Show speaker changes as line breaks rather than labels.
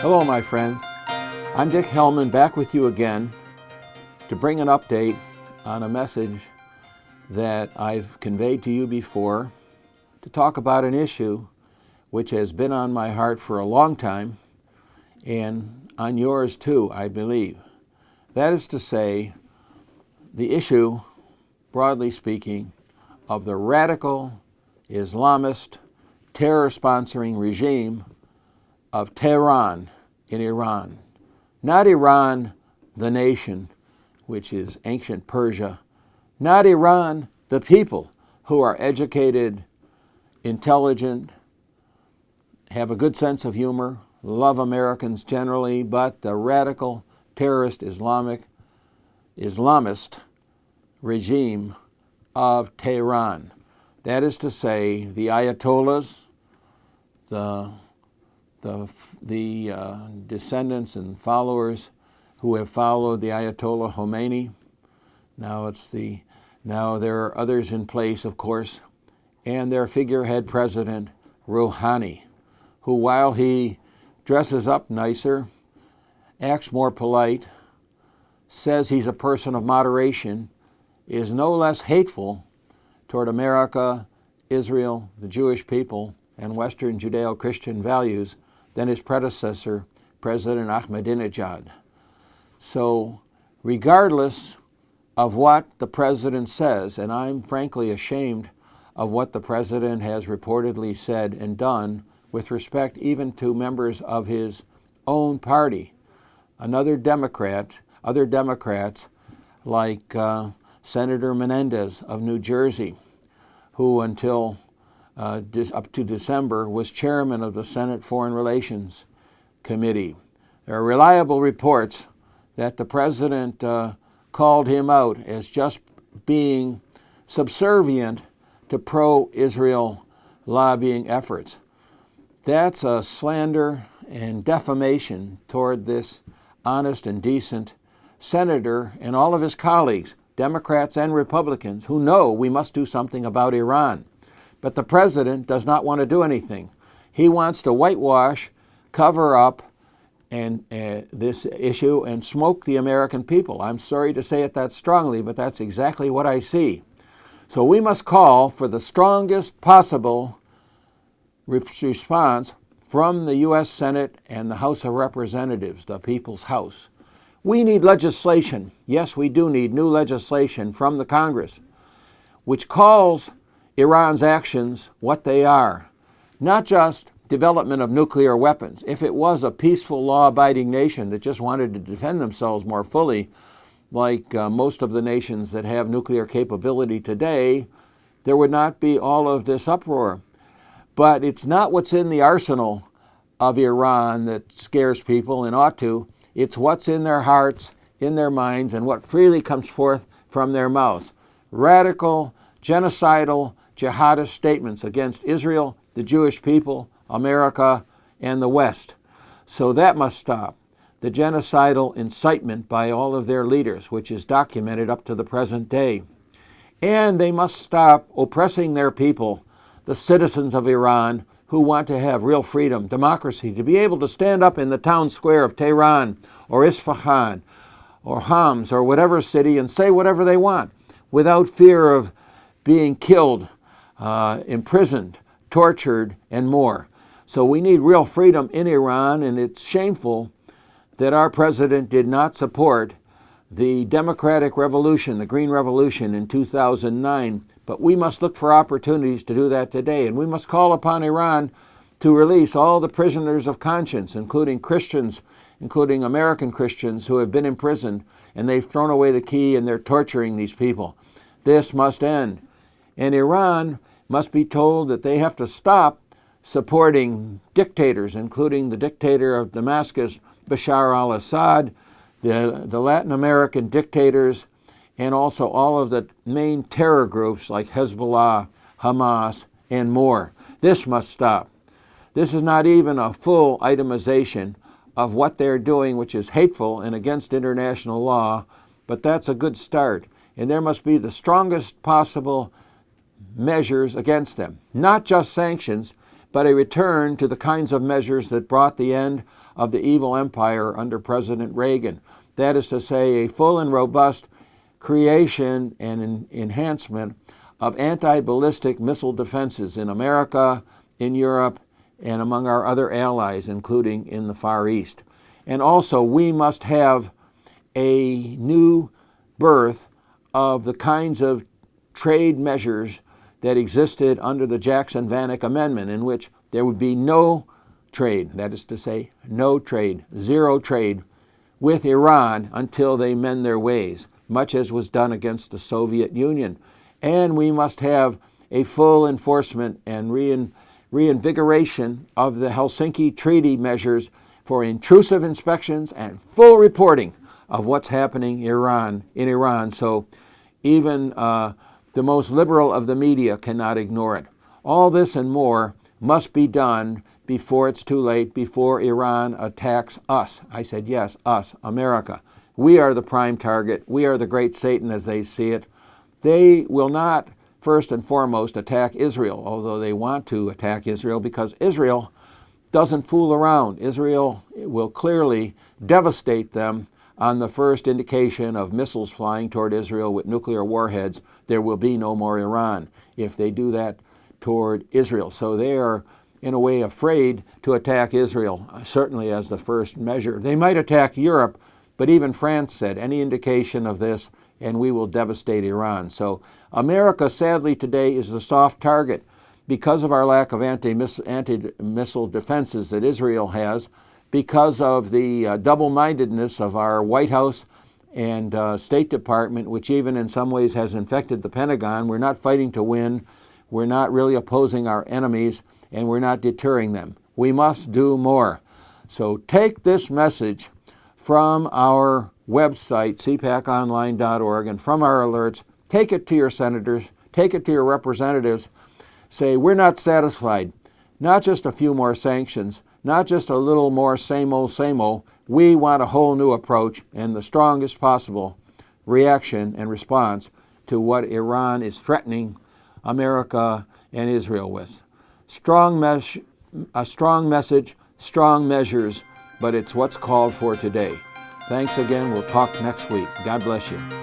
Hello, my friends. I'm Dick Hellman, back with you again to bring an update on a message that I've conveyed to you before, to talk about an issue which has been on my heart for a long time, and on yours too, I believe. That is to say, the issue, broadly speaking, of the radical Islamist terror-sponsoring regime of Tehran in Iran. Not Iran, the nation, which is ancient Persia. Not Iran, the people who are educated, intelligent, have a good sense of humor, love Americans generally, but the radical terrorist Islamist regime of Tehran. That is to say, the Ayatollahs, the descendants and followers who have followed the Ayatollah Khomeini. Now there are others in place, of course, and their figurehead president, Rouhani, who, while he dresses up nicer, acts more polite, says he's a person of moderation, is no less hateful toward America, Israel, the Jewish people, and Western Judeo-Christian values than his predecessor, President Ahmadinejad. So, regardless of what the president says, and I'm frankly ashamed of what the president has reportedly said and done with respect even to members of his own party. Other Democrats like Senator Menendez of New Jersey, who until up to December was chairman of the Senate Foreign Relations Committee. There are reliable reports that the president called him out as just being subservient to pro-Israel lobbying efforts. That's a slander and defamation toward this honest and decent senator and all of his colleagues, Democrats and Republicans, who know we must do something about Iran. But the president does not want to do anything. He wants to whitewash, cover up this issue and smoke the American people. I'm sorry to say it that strongly, but that's exactly what I see. So we must call for the strongest possible response from the U.S. Senate and the House of Representatives, the People's House. We need legislation. Yes, we do need new legislation from the Congress, which calls Iran's actions what they are, not just development of nuclear weapons. If it was a peaceful, law-abiding nation that just wanted to defend themselves more fully, like most of the nations that have nuclear capability today, there would not be all of this uproar. But it's not what's in the arsenal of Iran that scares people and ought to. It's what's in their hearts, in their minds, and what freely comes forth from their mouths. Radical, genocidal, jihadist statements against Israel, the Jewish people, America, and the West. So that must stop. The genocidal incitement by all of their leaders, which is documented up to the present day. And they must stop oppressing their people, the citizens of Iran, who want to have real freedom, democracy, to be able to stand up in the town square of Tehran or Isfahan or Homs or whatever city and say whatever they want without fear of being killed, imprisoned, tortured, and more. So we need real freedom in Iran, and it's shameful that our president did not support the democratic revolution, the Green Revolution in 2009. But we must look for opportunities to do that today, and we must call upon Iran to release all the prisoners of conscience, including Christians, including American Christians who have been imprisoned, and they've thrown away the key and they're torturing these people. This must end. And Iran must be told that they have to stop supporting dictators, including the dictator of Damascus, Bashar al-Assad, the Latin American dictators, and also all of the main terror groups like Hezbollah, Hamas, and more. This must stop. This is not even a full itemization of what they're doing, which is hateful and against international law, but that's a good start. And there must be the strongest possible measures against them. Not just sanctions, but a return to the kinds of measures that brought the end of the evil empire under President Reagan. That is to say, a full and robust creation and enhancement of anti-ballistic missile defenses in America, in Europe, and among our other allies, including in the Far East. And also, we must have a new birth of the kinds of trade measures that existed under the Jackson-Vanik Amendment, in which there would be no trade, that is to say, no trade, zero trade with Iran until they mend their ways, much as was done against the Soviet Union. And we must have a full enforcement and reinvigoration of the Helsinki Treaty measures for intrusive inspections and full reporting of what's happening in Iran, so even the most liberal of the media cannot ignore it. All this and more must be done before it's too late, before Iran attacks us. I said yes, us, America. We are the prime target. We are the great Satan as they see it. They will not first and foremost attack Israel, although they want to attack Israel, because Israel doesn't fool around. Israel will clearly devastate them on the first indication of missiles flying toward Israel with nuclear warheads. There will be no more Iran if they do that toward Israel. So they are, in a way, afraid to attack Israel, certainly as the first measure. They might attack Europe, but even France said any indication of this and we will devastate Iran. So America, sadly, today is the soft target because of our lack of anti-missile defenses that Israel has, because of the double-mindedness of our White House and State Department, which even in some ways has infected the Pentagon. We're not fighting to win. We're not really opposing our enemies, and we're not deterring them. We must do more. So take this message from our website, cpaconline.org, and from our alerts. Take it to your senators. Take it to your representatives. Say, we're not satisfied. Not just a few more sanctions, not just a little more same old, same old. We want a whole new approach and the strongest possible reaction and response to what Iran is threatening America and Israel with. A strong message, strong measures, but it's what's called for today. Thanks again. We'll talk next week. God bless you.